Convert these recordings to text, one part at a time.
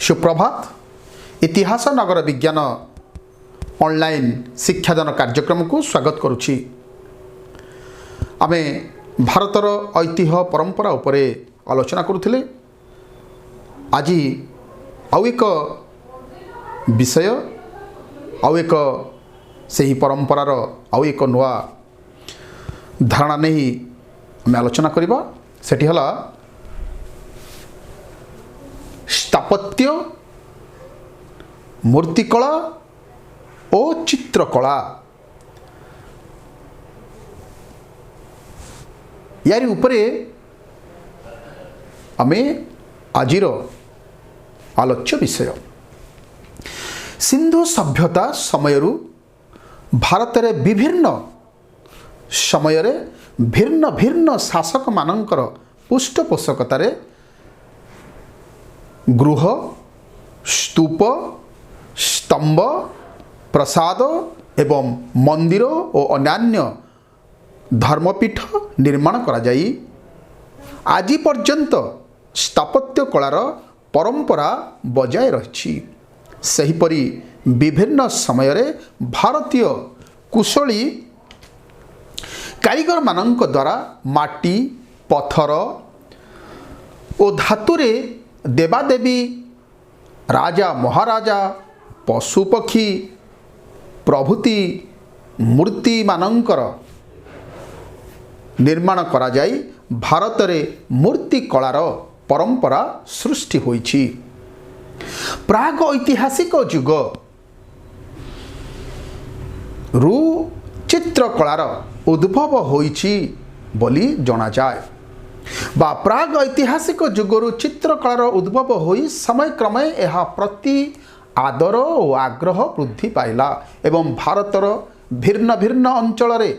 सुप्रभात। इतिहास नगर विज्ञान ऑनलाइन शिक्षादान कार्यक्रम को स्वागत करुछि। आमे भारतर ऐतिह्य परंपरा उपरे आलोचना करुथिले। आज आउ एक विषय आउ एक सही परंपरार आउ एक नुआ धारणा नहीं आम आलोचना करिबा। सेठी हला स्थापत्य, मूर्तिकला और चित्रकला। यारी उपरे आमे आजिर आलोच्य विषय। सिंधु सभ्यता समयरु भारत रे विभिन्न समय रे भिन्न भिन्न शासक मानकर पृष्ठपोषकतार गृह, स्तूप, स्तंभ, प्रसाद एवं मंदिर और अन्यान्य धर्मपीठ निर्माण करा जाई आज पर्यंत स्थापत्य कलार परंपरा बजाय रही। सेहिपरि विभिन्न समय रे भारतीय कुशली कारीगर मानक द्वारा माटी, पत्थर और धातुरे देवादेवी, राजा महाराजा, पशुपक्षी प्रभृति मूर्ति मानकर निर्माण करा जाई भारत रे मूर्ति कलार परंपरा सृष्टि होईछि। प्राग ऐतिहासिक युग रु चित्रकलार उद्भव होईछि बोली जणा जाए बा प्राग ऐतिहासिक युगरु चित्रकलार उद्भव होई समय क्रमे यह प्रति आदर और आग्रह वृद्धि पाइला एवं भारतर भिन्न भिन्न अंचल रे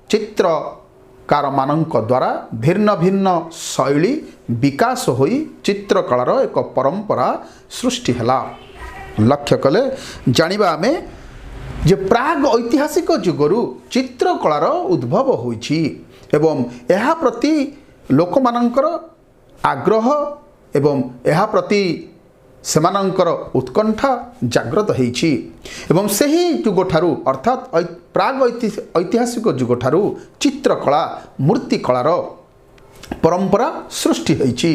चित्रकार मानक द्वारा भिन्न भिन्न शैली विकास होई चित्रकलार एक परंपरा सृष्टि हला। लक्ष्य कले जानिबा आमे जे प्राग ऐतिहासिक युगरु चित्रकलार उद्भव होईछि एवं यह प्रति लोक मानकर आग्रह एवं यह प्रति सेमानंकर उत्कंठा जागृत होईछि एवं सही युग ठारू अर्थात प्राग ऐतिहासिक युग ठारू चित्रकला मूर्तिकलार परंपरा सृष्टि होईछि।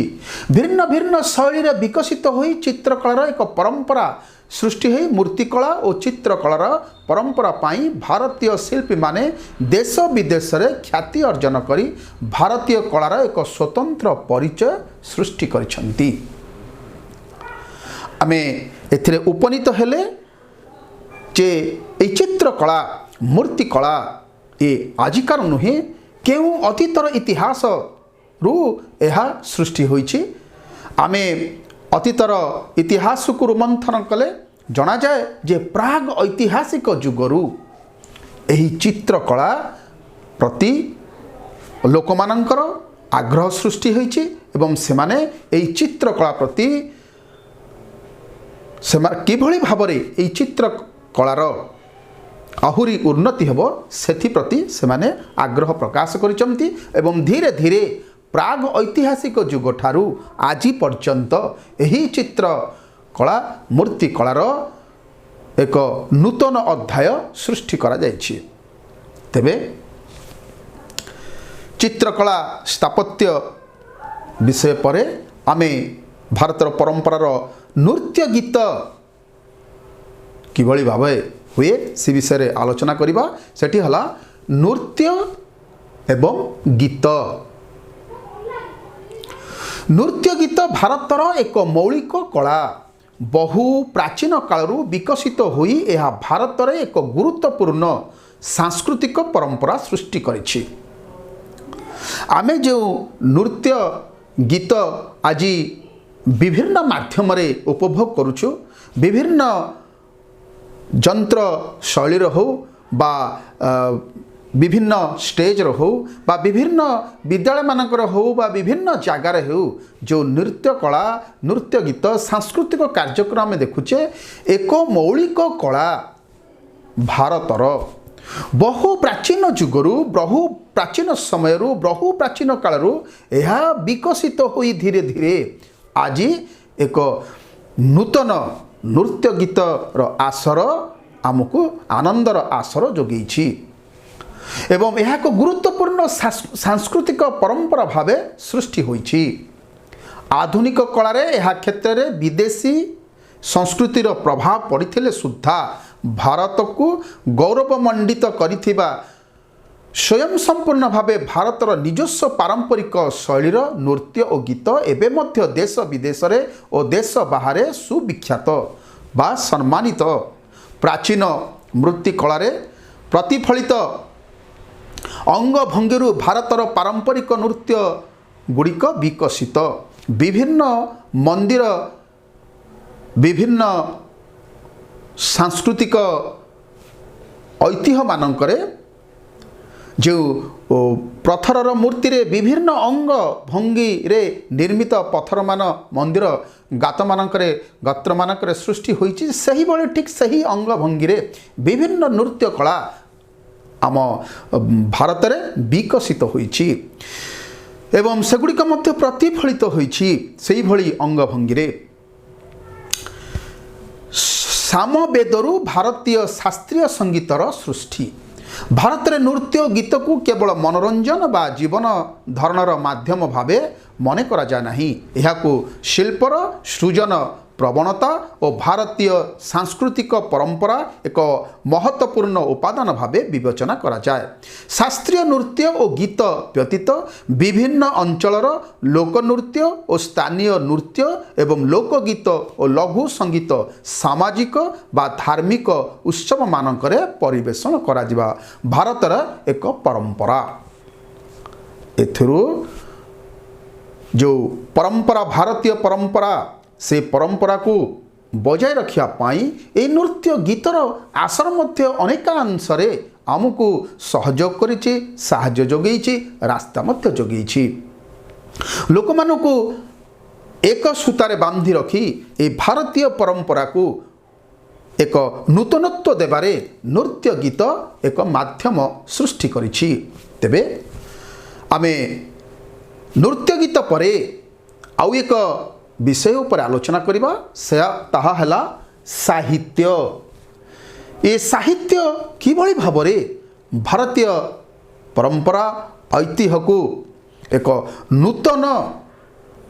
भिन्न भिन्न शैली रे विकसित होई चित्रकलार एक परंपरा सृष्टि होई मूर्तिकला और चित्रकलार परंपरा पाई भारतीय शिल्पी माने देश विदेश रे ख्याति अर्जन करी भारतीय कलार एक स्वतंत्र परिचय सृष्टि करिसंती। आमे एथिरे उपनीत हेले जे ए चित्रकला मूर्तिकला ए आजिकार नुहे केउ अतीतर इतिहास रु एहा सृष्टि होईछि। आमे अतीतर इतिहास को रोमंथन कले जना जाए जे प्राग ऐतिहासिक युगरु एही चित्रकला प्रति लोकमानंकर आग्रह सृष्टि होईछि एवं सेमाने एही चित्रकला प्रति किभଳି भाबरे एही चित्रकलार आहुरी उन्नति हेबो सेथि प्रति सेमाने आग्रह प्रकाश करिसंती एवं धीरे धीरे प्राग ऐतिहासिक युग ठारू आज पर्यंत एही चित्र कला मूर्ति कलार एक नूतन अध्याय सृष्टि करा जायछि। तेबे चित्रकला स्थापत्य विषय परे आमे भारतर परंपरार नृत्य गीत किभଳି भावे हुए से विषय रे आलोचना करिबा। सेठी हला नृत्य एवं गीत। नृत्य गीत भारतर एक मौलिक कला बहु प्राचीन कालरू विकसित होई यह भारत रे एक गुरुत्वपूर्ण सांस्कृतिक परंपरा सृष्टि करिछि। आमे जो नृत्य गीत आज विभिन्न माध्यम रे उपभोग करुछु विभिन्न जंत्र शैली हो बा विभिन्न स्टेज हो बा विभिन्न विद्यालय मानकर हो बा विभिन्न जगार हो जो नृत्य कला नृत्य गीत सांस्कृतिक कार्यक्रम देखुचे एक मौलिक कला भारतर बहु प्राचीन जुगरु बहु प्राचीन समयरु बहु प्राचीन कालरु यह विकसित होई धीरे धीरे आज एक नूतन नृत्य गीतर आसर आमको आनंदर आसर जोगेछि एवं यह एक गुरुत्वपूर्ण सांस्कृतिक परंपरा भावे सृष्टि होइछि। आधुनिक कलारे यह क्षेत्र में विदेशी संस्कृतिर प्रभाव पड़िथिले सुद्धा भारत को गौरवमंडित करिथिबा स्वयं संपूर्ण भावे भारतर निजस्व पारंपरिक शैलीर नृत्य और गीत एवं मध्य देश विदेश और देश बाहर सुविख्यात बा सम्मानित। प्राचीन मृत्तिकला प्रतिफलित अंग भंगी भारतर पारंपरिक नृत्य गुड़िक विकसित विभिन्न मंदिर विभिन्न सांस्कृतिक ऐतिह्य मानकरे जो पत्थरर मूर्ति रे विभिन्न अंग भंगी रे निर्मित पत्थर मान मंदिर गात मानकरे गात्र मानकरे सृष्टि होइछि। सही बळे ठीक सही अंग भंगी रे विभिन्न नृत्य कला आम भारत रे विकसित होइछि एवं सेगुड़िक मध्य प्रतिफलित होइछि। सेही भଳି अंग भंगी रे सामवेदरु भारतीय शास्त्रीय संगीतर सृष्टि। भारत में नृत्य गीत को केवल मनोरंजन बा जीवन धारणर माध्यम भावे मन करा जाय नाही। एहाकु शिल्पर सृजन प्रवणता और भारतीय सांस्कृतिक परंपरा एक महत्वपूर्ण उपादान भावे विवेचना करा जाय। शास्त्रीय नृत्य और गीत व्यतीत विभिन्न अंचलर लोकनृत्य और स्थानीय नृत्य एवं लोकगीत और लघु संगीत सामाजिक बा धार्मिक उत्सव मानकरे परिवेषण करा जिबा भारतर एक परंपरा। एथिरु जो परंपरा भारतीय परंपरा से परंपरा को बजाय रखिया पाई ए नृत्य गीतर आसर मध्य अनेकांशरे आमको सहयोग करिछि साहाय्य जोगेछि रास्ता मध्य जोगेछि। लोक मानकु एक सूतारे बांधी रखी ए भारतीय परंपरा को एक नूतनत्व देबारे नृत्य गीत एक माध्यम सृष्टि करिछि। तेबे आमे नृत्य गीत परे आउ एक विषय उपर आलोचना करिबा से ताहा हला साहित्य। ए साहित्य किभଳି भाबरे भारतीय परंपरा ऐतिह्य को एक नूतन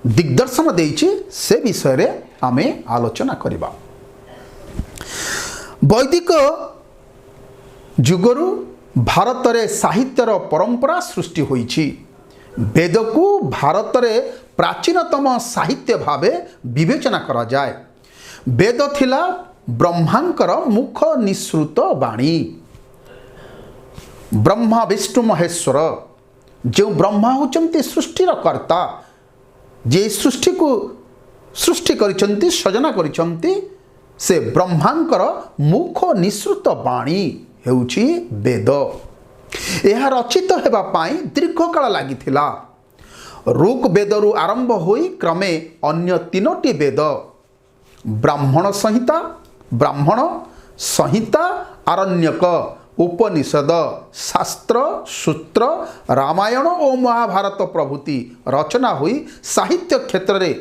दिग्दर्शन देइछि से विषय रे आमे आलोचना करिबा। वैदिक जुगरु भारत रे साहित्यर परंपरा सृष्टि होइछि। वेद को भारत रे प्राचीनतम साहित्य भावे विवेचना करा जाए। वेद थिला ब्रह्मांकर मुख निसृत वाणी। ब्रह्मा विष्णु महेश्वर जो ब्रह्मा होचंती सृष्टिर कर्ता जे सृष्टि को सृष्टि करिसंती सृजना करिसंती से ब्रह्मांकर मुख निसृत वाणी हेउछि वेद। यह रचित हेबा पाई दीर्घ काल लागिथिला। ऋग वेदरु आरंभ होई क्रमे अन्य तीनोटी वेद ब्राह्मण संहिता आरण्यक उपनिषद शास्त्र सूत्र रामायण और महाभारत प्रभृति रचना हुई साहित्य क्षेत्र में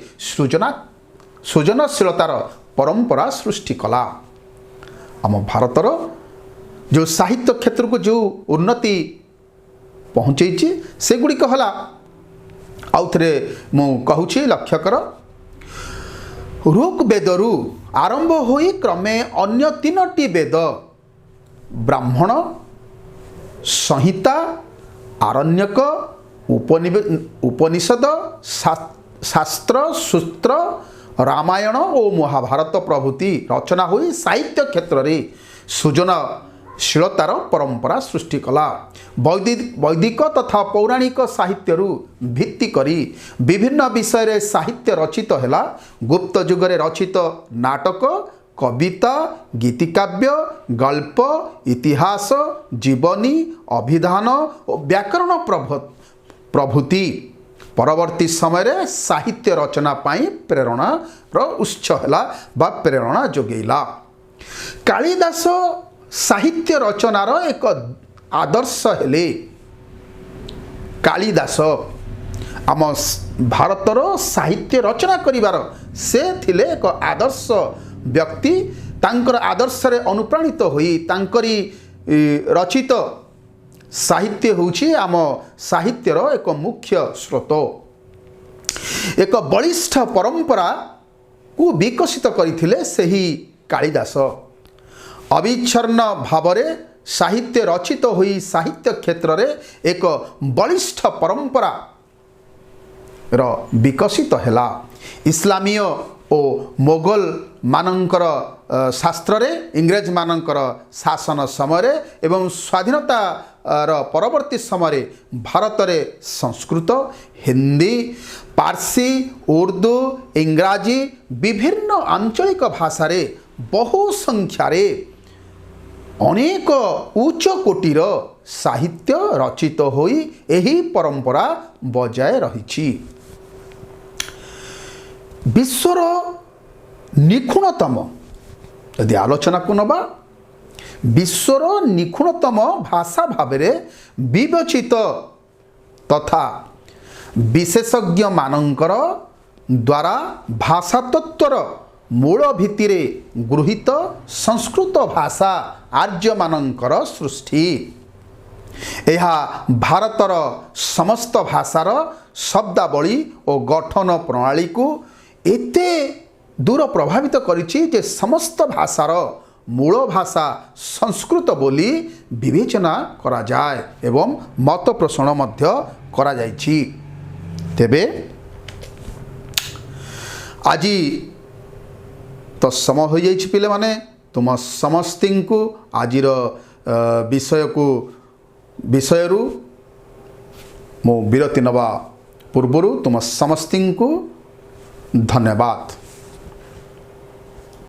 सृजनशीलतार परंपरा सृष्टि कला। आम भारतर जो साहित्य क्षेत्र को जो उन्नति पहुँचे से गुड़िक हला आउ थे मु कहूँ लक्ष्य कर। ऋग वेदरु आरंभ होई क्रमे अन्य तीनोटी वेद ब्राह्मण संहिता आरण्यक उपनिषद शास्त्र सूत्र रामायण और महाभारत प्रभृति रचना हुई साहित्य क्षेत्र में सृजनशीलतार परंपरा सृष्टि कला। वैदिक तथा पौराणिक साहित्यरु भित्ति करी विभिन्न विषय रे साहित्य रचित हैला। गुप्त जुगरे रचित नाटक कविता गीतिकाव्य गल्प इतिहास जीवनी अभिधान और व्याकरण प्रभृति परवर्ती समय रे साहित्य रचना पाई प्रेरणार उत्स हैला बा प्रेरणा जोगेला। कालिदास साहित्य रचनार एक आदर्श हेले कालिदास आम भारतर साहित्य रचना करिवार से थिले एक आदर्श व्यक्ति तांकर आदर्श रे अनुप्राणित होई तांकरी रचित साहित्य होउछि आम साहित्यर एक मुख्य स्रोत। एक बलिष्ठ परंपरा को विकसित करथिले सेही कालिदास। अविच्छिन्न भावरे साहित्य रचित होई साहित्य क्षेत्र रे एक बलिष्ठ परंपरा र विकसित हेला। इस्लामीय ओ मोगल मानंकर शास्त्र रे इंग्रेज मानंकर शासन समय एवं स्वाधीनता र परवर्ती समय भारत रे संस्कृत, हिंदी, पारसी, उर्दू, इंग्राजी विभिन्न आंचलिक भाषा रे बहु संख्या रे अनेक उच्च कोटीर साहित्य रचित होई एही परंपरा बजाय रहिछि। विश्वर निखुणतम यदि आलोचना को नबा विश्वर निखुणतम भाषा भावरे विवेचित तथा विशेषज्ञ मानंकर द्वारा भाषा तत्वर मूल भित्तिरे गृहीत संस्कृत भाषा आर्य मानंकर सृष्टि। यह भारतर समस्त भाषार शब्दावली और गठन प्रणाली को एते दूर प्रभावित करिछि जे समस्त भाषार मूल भाषा संस्कृत बोली विवेचना करा जाए एवं मत पोषण मध्य करा जाइछि। तेबे आजी तो समय हो जाइछि पिले माने तुम समस्ती को आजिर विषयरू मो विरति नवा पूर्वरु तुम समस्ती को धन्यवाद।